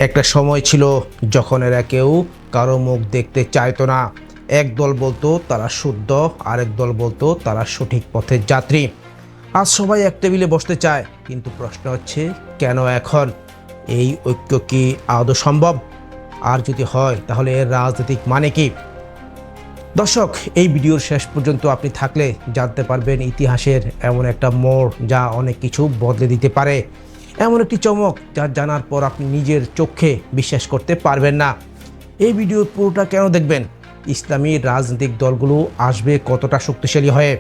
একটা সময় ছিল যখন এরা কেউ কারো মুখ দেখতে চাইতো না। এক দল বলতো তারা শুদ্ধ, আরেক দল বলতো তারা সঠিক পথের যাত্রী। আজ সবাই এক টেবিলে বসতে চায়, কিন্তু প্রশ্ন হচ্ছে কেন এখন? এই ঐক্য কি আদৌ সম্ভব? আর যদি হয় তাহলে এর রাজনৈতিক মানে কি? দর্শক, এই ভিডিওর শেষ পর্যন্ত আপনি থাকলে জানতে পারবেন ইতিহাসের এমন একটা মোড় যা অনেক কিছু বদলে দিতে পারে, এমন একটি চমক যা জানার পর আপনি নিজের চোখে বিশ্বাস করতে পারবেন না। এই ভিডিওর পুরোটা কেন দেখবেন? ইসলামী রাজনৈতিক দলগুলো আসবে কতটা শক্তিশালী হয়ে,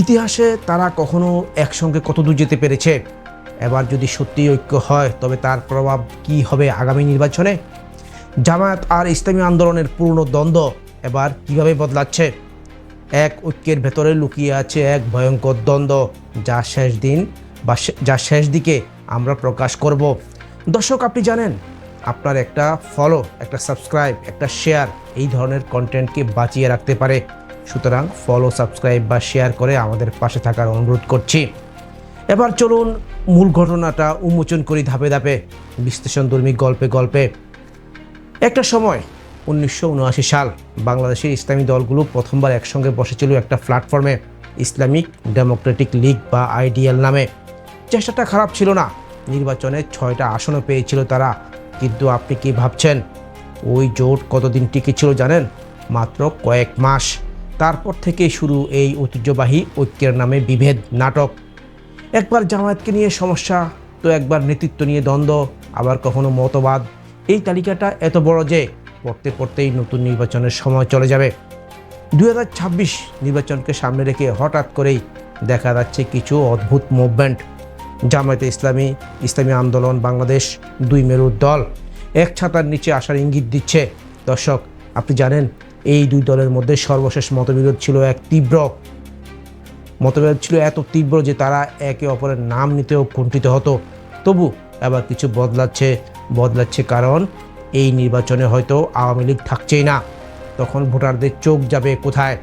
ইতিহাসে তারা কখনো একসঙ্গে কতদূর যেতে পেরেছে, এবার যদি সত্যি ঐক্য হয় তবে তার প্রভাব কি হবে আগামী নির্বাচনে? জামায়াত আর ইসলামী আন্দোলনের পূর্ণ দ্বন্দ্ব এবার কিভাবে বদলাচ্ছে? এক ঐক্যের ভেতরে লুকিয়ে আছে এক ভয়ঙ্কর দ্বন্দ্ব, যা শেষ দিকে আমরা প্রকাশ করব। দর্শক, আপনি জানেন আপনার একটা ফলো, একটা সাবস্ক্রাইব, একটা শেয়ার এই ধরনের কন্টেন্টকে বাঁচিয়ে রাখতে পারে। সুতরাং ফলো, সাবস্ক্রাইব বা শেয়ার করে আমাদের পাশে থাকার অনুরোধ করছি। এবার চলুন মূল ঘটনাটা উন্মোচন করি ধাপে ধাপে, বিশ্লেষণধর্মী গল্পে গল্পে। একটা সময় 1979 সাল, বাংলাদেশের ইসলামী দলগুলো প্রথমবার একসঙ্গে বসেছিল একটা প্ল্যাটফর্মে, ইসলামিক ডেমোক্রেটিক লীগ বা আইডিএল নামে। চেষ্টাটা খারাপ ছিল না, নির্বাচনে 6টা আসনও পেয়েছিল তারা। কিন্তু আপনি কি ভাবছেন ওই জোট কতদিন টিকেছিল জানেন? মাত্র কয়েক মাস। তারপর থেকেই শুরু এই ঐতিহ্যবাহী ঐক্যের নামে বিভেদ নাটক। একবার জামায়াতকে নিয়ে সমস্যা, তো একবার নেতৃত্ব নিয়ে দ্বন্দ্ব, আবার কখনো মতবাদ। এই তালিকাটা এত বড় যে পড়তে পড়তেই নতুন নির্বাচনের সময় চলে যাবে। 2026 নির্বাচনকে সামনে রেখে হঠাৎ করেই দেখা যাচ্ছে কিছু অদ্ভুত মুভমেন্ট। জামায়াতে ইসলামী, ইসলামী আন্দোলন বাংলাদেশ, দুই মেরুর দল এক ছাতার নিচে আসার ইঙ্গিত দিচ্ছে। দর্শক, আপনি জানেন এই দুই দলের মধ্যে সর্বশেষ মতবিরোধ ছিল এত তীব্র যে তারা একে অপরের নাম নিতেও কুণ্ঠিত হতো। তবু এবার কিছু বদলাচ্ছে কারণ এই নির্বাচনে হয়তো আওয়ামী লীগ থাকছেই না। তখন ভোটারদের চোখ যাবে কোথায়?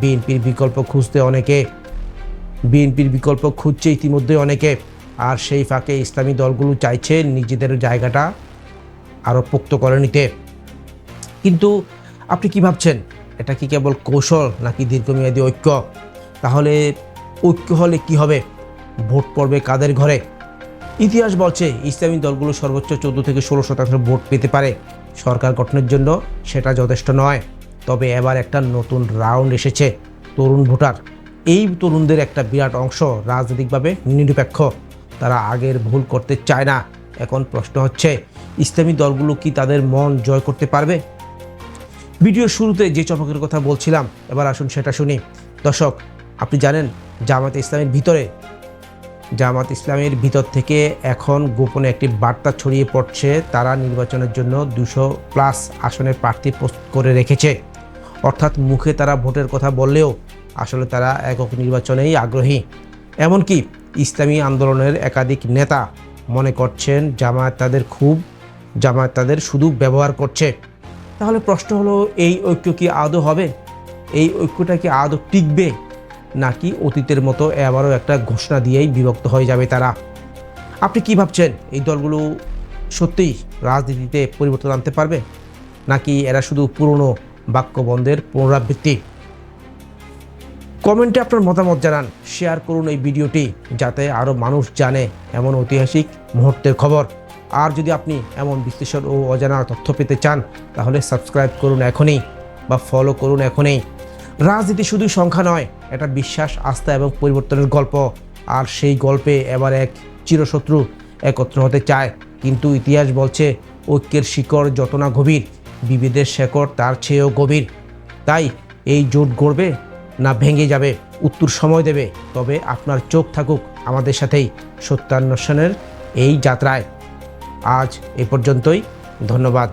বিএনপির বিকল্প খুঁজছে ইতিমধ্যে অনেকে। আর সেই ফাঁকে ইসলামী দলগুলো চাইছে নিজেদের জায়গাটা আরও পোক্ত করে নিতে। কিন্তু আপনি কি ভাবছেন, এটা কি কেবল কৌশল নাকি দীর্ঘমেয়াদী ঐক্য? তাহলে ঐক্য হলে কি হবে? ভোট পড়বে কাদের ঘরে? ইতিহাস বলছে ইসলামী দলগুলো সর্বোচ্চ 14 থেকে 16% ভোট পেতে পারে। সরকার গঠনের জন্য সেটা যথেষ্ট নয়। তবে এবার একটা নতুন রাউন্ড এসেছে, তরুণ ভোটার। এই তরুণদের একটা বিরাট অংশ রাজনৈতিকভাবে নিরপেক্ষ, তারা আগের ভুল করতে চায় না। এখন প্রশ্ন হচ্ছে, ইসলামী দলগুলো কি তাদের মন জয় করতে পারবে? ভিডিওর শুরুতে যে চমকের কথা বলছিলাম, এবার আসুন সেটা শুনি। দর্শক, আপনি জানেন জামায়াত ইসলামের ভিতর থেকে এখন গোপনে একটি বার্তা ছড়িয়ে পড়ছে। তারা নির্বাচনের জন্য 200+ আসনের প্রার্থী প্রস্তুত করে রেখেছে। অর্থাৎ মুখে তারা ভোটের কথা বললেও আসলে তারা একক নির্বাচনেই আগ্রহী। এমনকি ইসলামী আন্দোলনের একাধিক নেতা মনে করছেন জামায়াত তাদের শুধু ব্যবহার করছে। তাহলে প্রশ্ন হলো, এই ঐক্য কি আদৌ হবে? এই ঐক্যটা কি আদৌ টিকবে, নাকি অতীতের মতো আবারও একটা ঘোষণা দিয়েই বিভক্ত হয়ে যাবে তারা? আপনি কি ভাবছেন, এই দলগুলো সত্যিই রাজনীতিতে পরিবর্তন আনতে পারবে, নাকি এরা শুধু পুরনো বাক্যবন্ধের পুনরাবৃত্তি? কমেন্টে আপনার মতামত জানান, শেয়ার করুন এই ভিডিওটি, যাতে আরও মানুষ জানে এমন ঐতিহাসিক মুহূর্তের খবর। আর যদি আপনি এমন বিশ্লেষণ ও অজানা তথ্য পেতে চান তাহলে সাবস্ক্রাইব করুন এখনই, বা ফলো করুন এখনই। রাজনীতি শুধু সংখ্যা নয়, এটা বিশ্বাস, আস্থা এবং পরিবর্তনের গল্প। আর সেই গল্পে এবার এক চিরশত্রু একত্র হতে চায়, কিন্তু ইতিহাস বলছে ঐক্যের শিকড় যত না গভীর, বিভেদের শেকড় তার চেয়েও গভীর। তাই এই জোট গড়বে না ভেঙে যাবে, উত্তর সময় দেবে। তবে আপনার চোখ থাকুক আমাদের সাথেই সত্যান্বেষণের এই যাত্রায়। আজ এ পর্যন্তই, ধন্যবাদ।